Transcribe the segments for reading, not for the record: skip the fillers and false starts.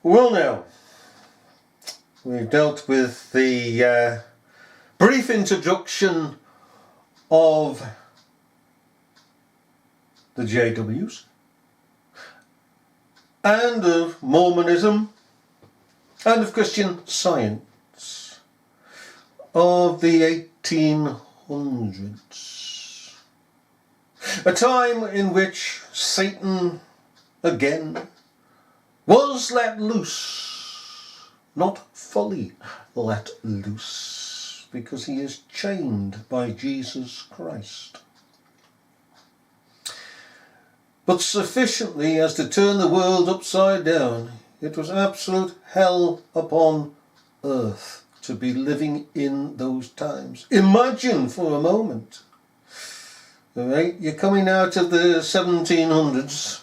Well now, we've dealt with the brief introduction of the JWs and of Mormonism and of Christian Science of the 1800s. A time in which Satan again was let loose, not fully let loose, because he is chained by Jesus Christ, but sufficiently as to turn the world upside down. It was absolute hell upon earth to be living in those times. Imagine for a moment, all right, you're coming out of the 1700s,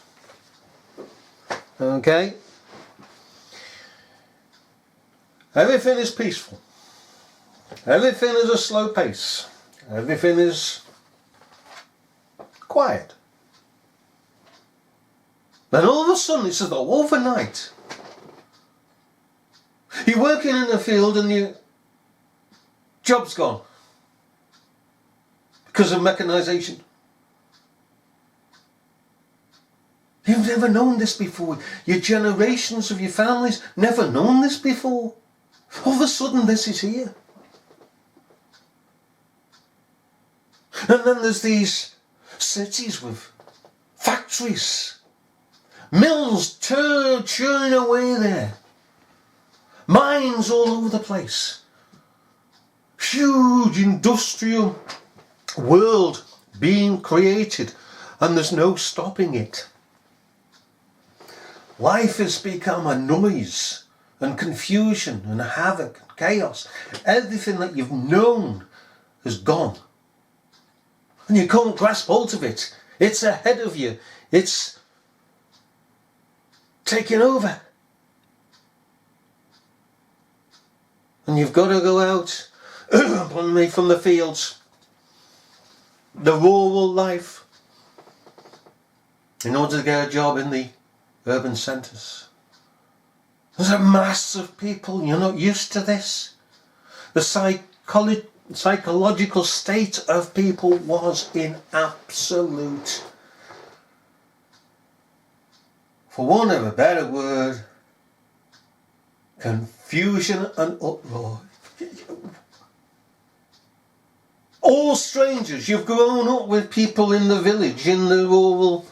okay, everything is peaceful, everything is a slow pace, everything is quiet. Then all of a sudden it's as though overnight you're working in a field and your job's gone because of mechanization. You've never known this before. Your generations of your families never known this before. All of a sudden this is here. And then there's these cities with factories, mills churning away there, mines all over the place, huge industrial world being created, and there's no stopping it. Life has become a noise and confusion and havoc and chaos. Everything that you've known is gone, and you can't grasp hold of it. It's ahead of you. It's taking over. And you've got to go out from the fields, the rural life, in order to get a job in the urban centres. There's a mass of people. You're not used to this. The psychological state of people was in absolute, for want of a better word, confusion and uproar. All strangers. You've grown up with people in the village, in the rural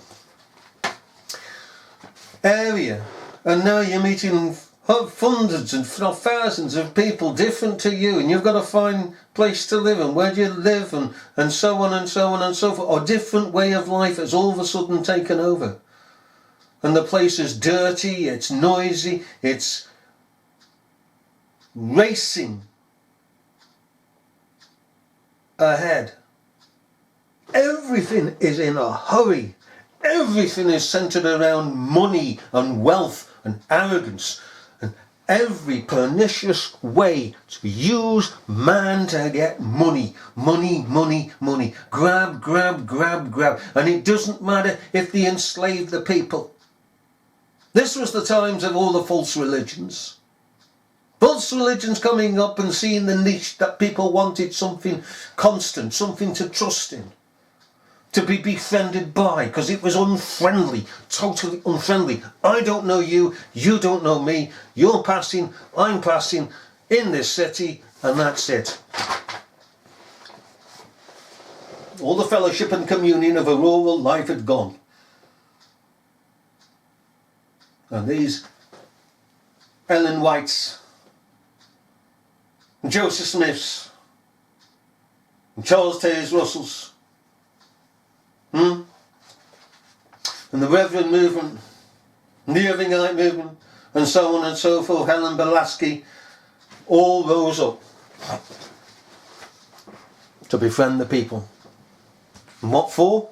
area, and now you're meeting hundreds and thousands of people different to you, and you've got to find a place to live, and where do you live, and so on and so on and so forth. A different way of life has all of a sudden taken over, and the place is dirty, it's noisy, it's racing ahead. Everything is in a hurry. Everything is centered around money and wealth and arrogance, and every pernicious way to use man to get money. Money, money, money. Grab, grab, grab, grab. And it doesn't matter if they enslave the people. This was the times of all the false religions. False religions coming up and seeing the niche that people wanted something constant, something to trust in, to be befriended by, because it was unfriendly, totally unfriendly. I don't know you, you don't know me, you're passing, I'm passing in this city, and that's it. All the fellowship and communion of a rural life had gone. And these Ellen Whites, and Joseph Smiths, and Charles Taze Russells, and the Reverend movement, and the Irvingite movement, and so on and so forth, Helen Belaski, all rose up to befriend the people. And what for?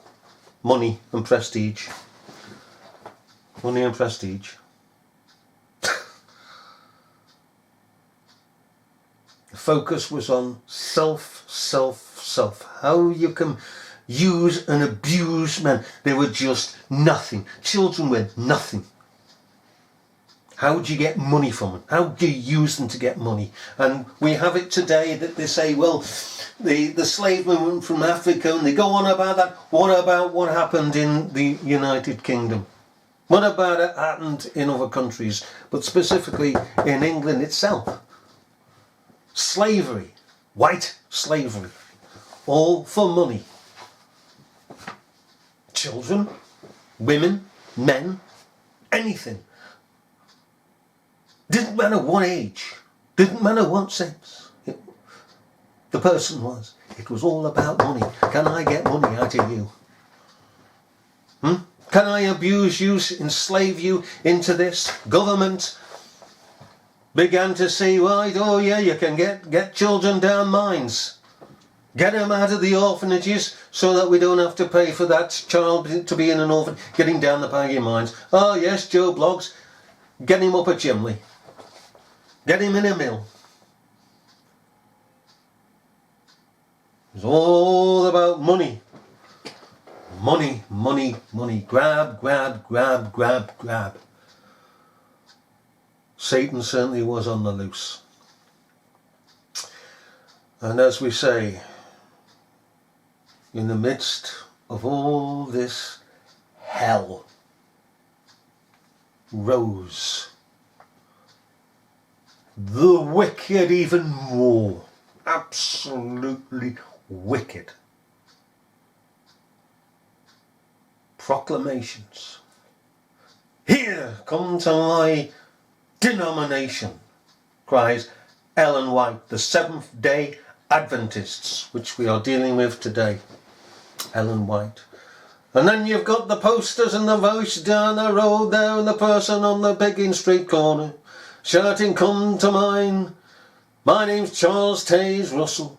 Money and prestige. Money and prestige. The focus was on self. How you can use and abuse men. They were just nothing. Children were nothing. How do you get money from them? How do you use them to get money? And we have it today that they say, well, the slave movement from Africa, and they go on about that. What about what happened in the United Kingdom? What about it happened in other countries, but specifically in England itself? Slavery, white slavery, all for money. Children, women, men, anything. Didn't matter what age, didn't matter what sex the person was. It was all about money. Can I get money out of you? Can I abuse you, enslave you into this? Government began to see, right, oh yeah, you can get children down mines. Get them out of the orphanages so that we don't have to pay for that child to be in an orphan. Get him down the Paggy mines. Oh yes, Joe Bloggs, get him up a chimney. Get him in a mill. It's all about money. Money, money, money. Grab, grab, grab, grab, grab. Satan certainly was on the loose. And as we say, in the midst of all this hell, rose the wicked even more. Absolutely wicked. Proclamations. Here, come to my denomination, cries Ellen White, the Seventh-day Adventists, which we are dealing with today. Ellen White. And then you've got the posters and the voice down the road there, and the person on the begging street corner shouting, come to mine. My name's Charles Taze Russell.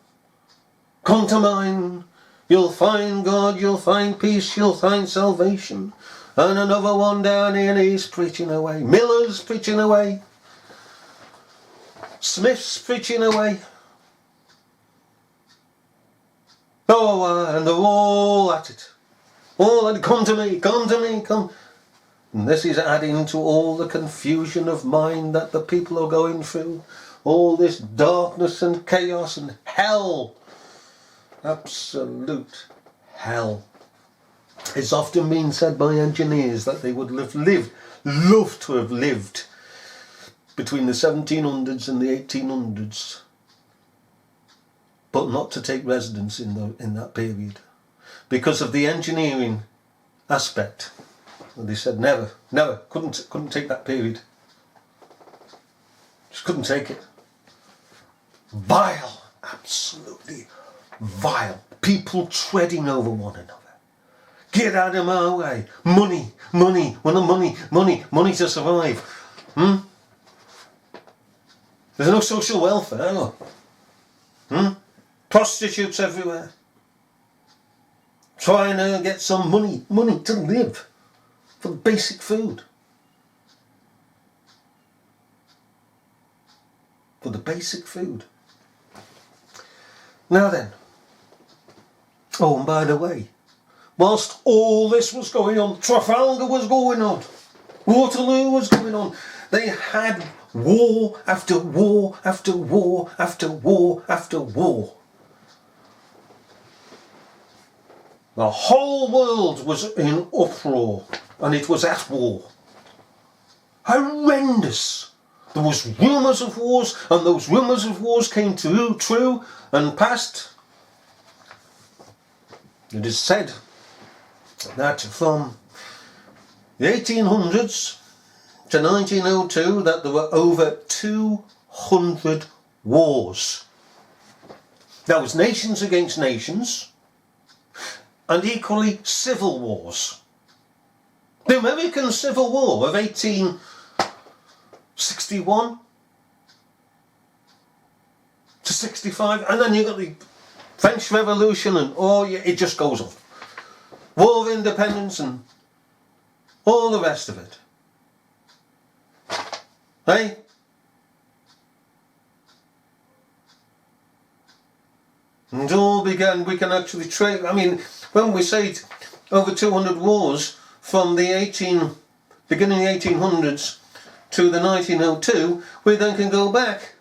Come to mine. You'll find God, you'll find peace, you'll find salvation. And another one down here, he's preaching away. Miller's preaching away. Smith's preaching away. Oh, and they're all at it. All at it. Come to me, come to me, come. And this is adding to all the confusion of mind that the people are going through. All this darkness and chaos and hell. Absolute hell. It's often been said by engineers that they would love to have lived between the 1700s and the 1800s, but not to take residence in that period because of the engineering aspect. And they said never, couldn't take that period. Just couldn't take it. Vile, absolutely vile. People treading over one another. Get out of my way. Money, money, money to survive. There's no social welfare. Prostitutes everywhere. Trying to get some money to live. For basic food. For the basic food. Now then. Oh, and by the way, whilst all this was going on, Trafalgar was going on, Waterloo was going on, they had war after war after war after war after war. The whole world was in uproar and it was at war. Horrendous. There was rumours of wars, and those rumours of wars came true and passed. It is said that from the 1800s to 1902 that there were over 200 wars. That was nations against nations and equally civil wars. The American Civil War of 1861 to 65, and then you got the French Revolution, and it just goes on. War of Independence and all the rest of it. Hey? And it all began, we can actually trace, I mean, when we say over 200 wars from the beginning of the 1800s to the 1902, we then can go back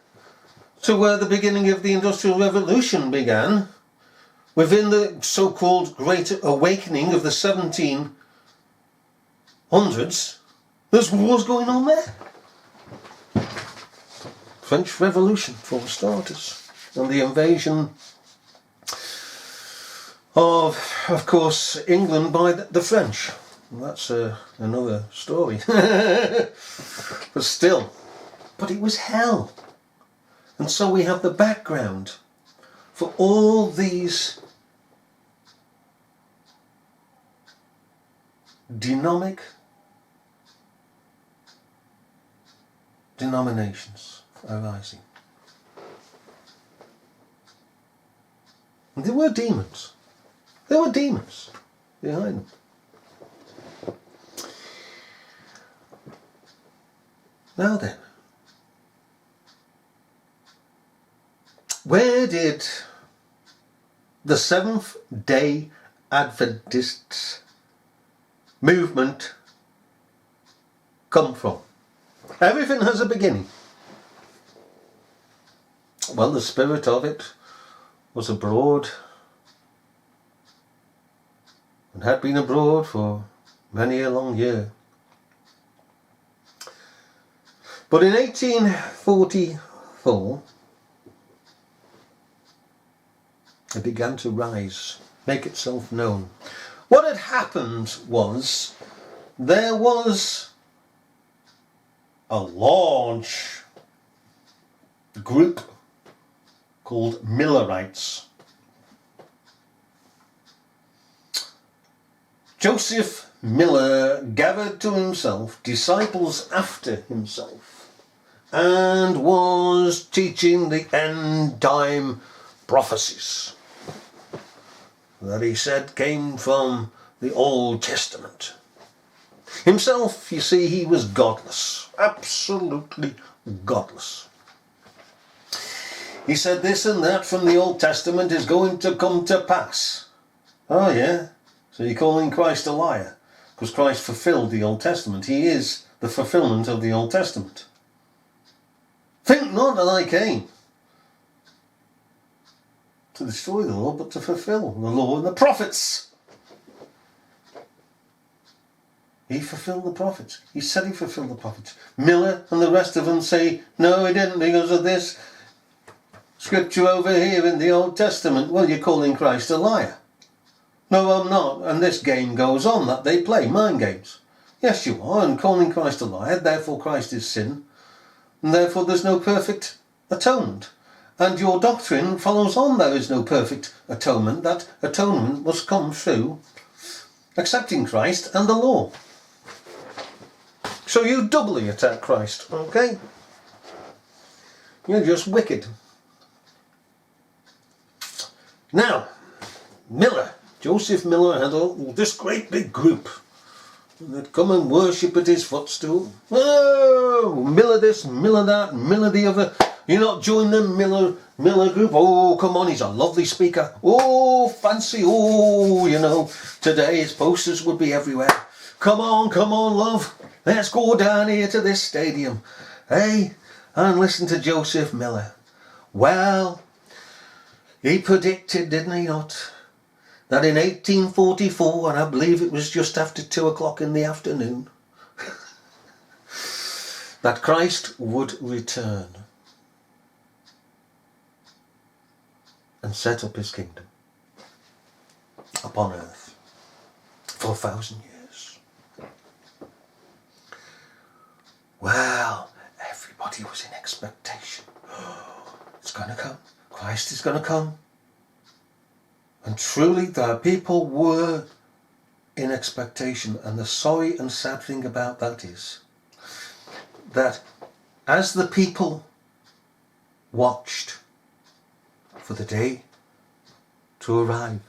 to where the beginning of the Industrial Revolution began, within the so-called Great Awakening of the 1700s. There's wars going on there. French Revolution, for starters, and the invasion of course, England by the French. And that's another story. But still, but it was hell. And so we have the background for all these denominations arising. And there were demons. There were demons behind them. Now then, where did the Seventh-day Adventists movement come from? Everything has a beginning. Well, the spirit of it was abroad and had been abroad for many a long year. But in 1844, it began to rise, make itself known. What had happened was there was a large group called Millerites. Joseph Miller gathered to himself disciples after himself and was teaching the end time prophecies that he said came from the Old Testament. Himself, you see, he was godless, absolutely godless. He said this and that from the Old Testament is going to come to pass. Oh yeah? So you're calling Christ a liar? Because Christ fulfilled the Old Testament. He is the fulfillment of the Old Testament. Think not that I came to destroy the law, but to fulfill the law and the prophets. He fulfilled the prophets. He said he fulfilled the prophets. Miller and the rest of them say, no, he didn't because of this scripture over here in the Old Testament. Well, you're calling Christ a liar. No, I'm not. And this game goes on that they play, mind games. Yes, you are, and calling Christ a liar, therefore Christ is sin, and therefore there's no perfect atonement. And your doctrine follows on there is no perfect atonement. That atonement must come through accepting Christ and the law. So you doubly attack Christ, okay? You're just wicked. Now, Miller, Joseph Miller had this great big group that come and worship at his footstool. Oh, Miller this, Miller that, Miller the other. You're not joining the Miller group? Oh, come on, he's a lovely speaker. Oh, fancy. Oh, you know, today his posters would be everywhere. Come on, love. Let's go down here to this stadium. Hey, and listen to Joseph Miller. Well, he predicted, didn't he not, that in 1844, and I believe it was just after 2 o'clock in the afternoon, that Christ would return and set up his kingdom upon earth for 1,000 years. Well, everybody was in expectation. It's going to come. Christ is going to come. And truly the people were in expectation. And the sorry and sad thing about that is that as the people watched for the day to arrive,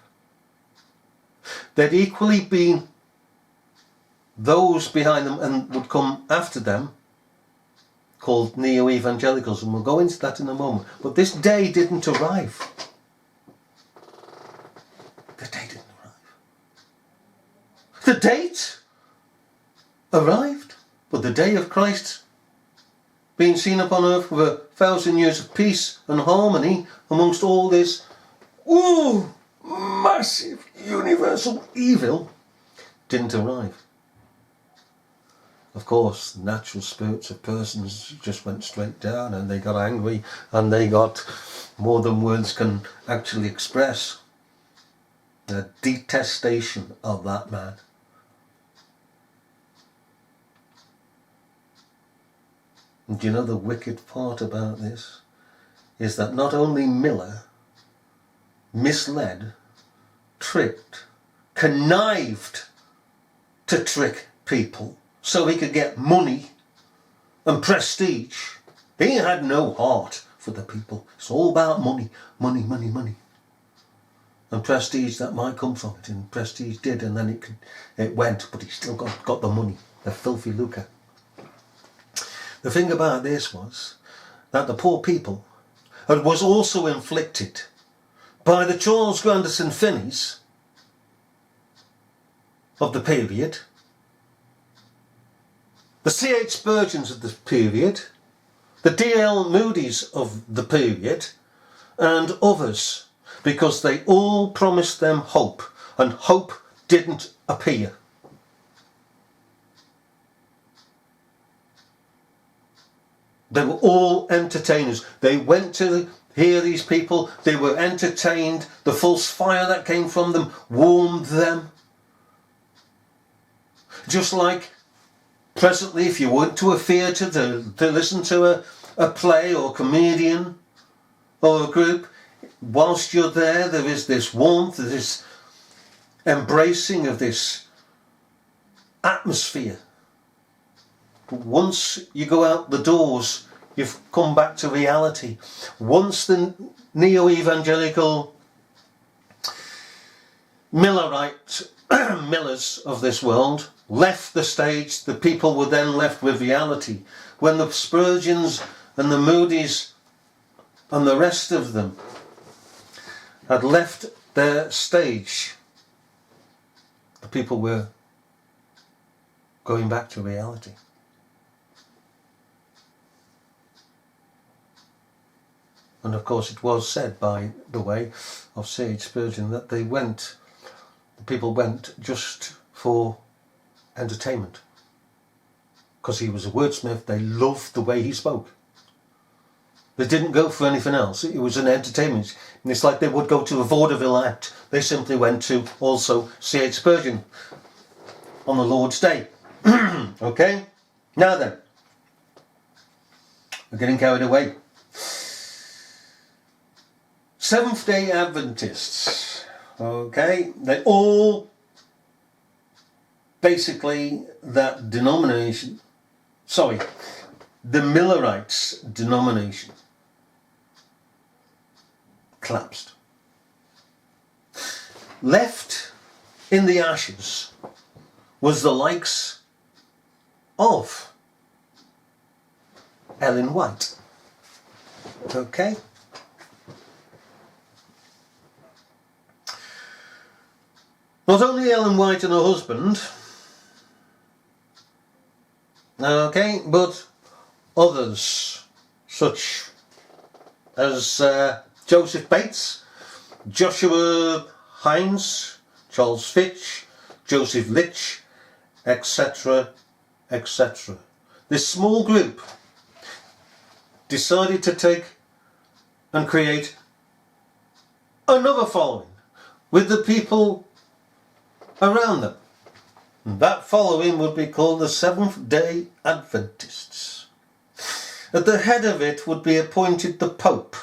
there'd equally been those behind them and would come after them called neo-evangelicals, and we'll go into that in a moment. But this day didn't arrive. The day didn't arrive. The date arrived, but the day of Christ being seen upon earth with 1,000 years of peace and harmony amongst all this massive universal evil didn't arrive. Of course, the natural spirits of persons just went straight down, and they got angry, and they got more than words can actually express. The detestation of that man. And do you know the wicked part about this? Is that not only Miller misled, tricked, connived to trick people so he could get money and prestige. He had no heart for the people. It's all about money, money, money, money. And prestige that might come from it, and prestige did, and then it went, but he still got the money, the filthy lucre. The thing about this was that the poor people was also inflicted by the Charles Grandison Finneys of the period, the C.H. Spurgeons of the period, the D.L. Moody's of the period, and others, because they all promised them hope, and hope didn't appear. They were all entertainers. They went to hear these people. They were entertained. The false fire that came from them warmed them. Just like presently, if you went to a theatre to listen to a play or comedian or a group, whilst you're there, there is this warmth, this embracing of this atmosphere. But once you go out the doors, you've come back to reality. Once the neo-evangelical Millerites, Millers of this world left the stage, the people were then left with reality. When the Spurgeons and the Moody's and the rest of them had left their stage, the people were going back to reality. And of course it was said, by the way, of C.H. Spurgeon that the people went just for entertainment. Because he was a wordsmith, they loved the way he spoke. They didn't go for anything else. It was an entertainment. And it's like they would go to a vaudeville act. They simply went to also C.H. Spurgeon on the Lord's Day. Okay? Now then, we're getting carried away. Seventh-day Adventists, okay, they all basically that denomination, the Millerites denomination collapsed. Left in the ashes was the likes of Ellen White, okay. Not only Ellen White and her husband, okay, but others, such as Joseph Bates, Joshua Hines, Charles Fitch, Joseph Litch, etc., etc. This small group decided to take and create another following with the people around them. And that following would be called the Seventh-day Adventists. At the head of it would be appointed the Pope.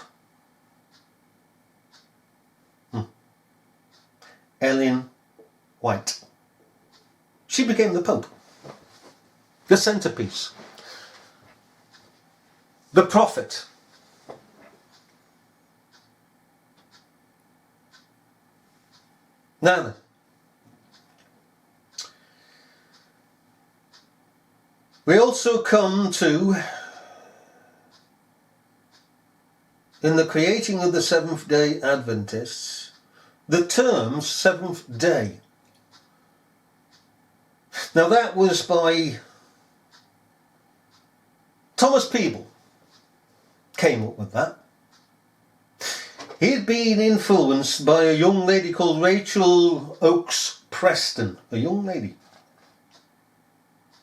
Ellen White. She became the Pope. The centerpiece. The prophet. Now then, we also come to, in the creating of the Seventh-day Adventists, the term Seventh Day. Now that was by Thomas Peeble. came up with that. He'd been influenced by a young lady called Rachel Oakes Preston, a young lady,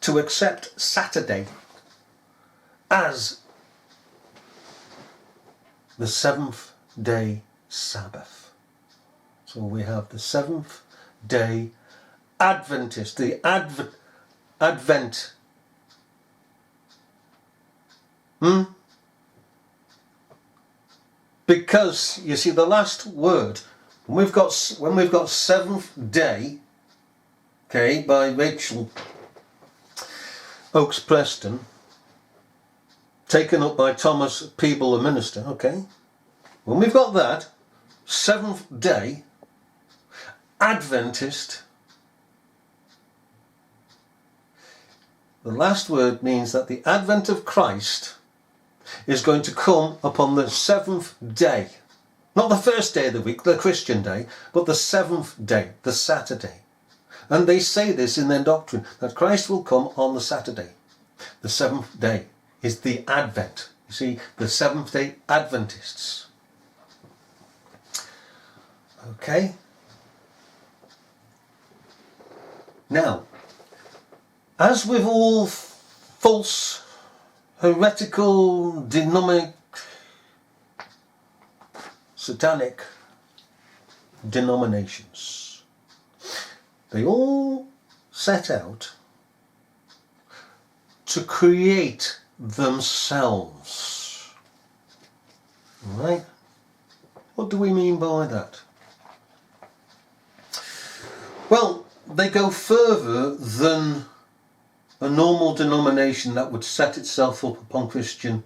to accept Saturday as the seventh day Sabbath. So we have the seventh day Adventist, the Advent. Because you see, the last word, when we've got seventh day, okay, by Rachel Oakes Preston, taken up by Thomas Peeble, the minister, okay, when we've got that, seventh day Adventist, the last word means that the advent of Christ is going to come upon the seventh day. Not the first day of the week, the Christian day, but the seventh day, the Saturday. And they say this in their doctrine, that Christ will come on the Saturday. The seventh day is the Advent. You see, the seventh day Adventists. Okay. Now, as with all false, heretical, demonic, satanic denominations, they all set out to create themselves. Right? What do we mean by that? Well, they go further than a normal denomination that would set itself up upon Christian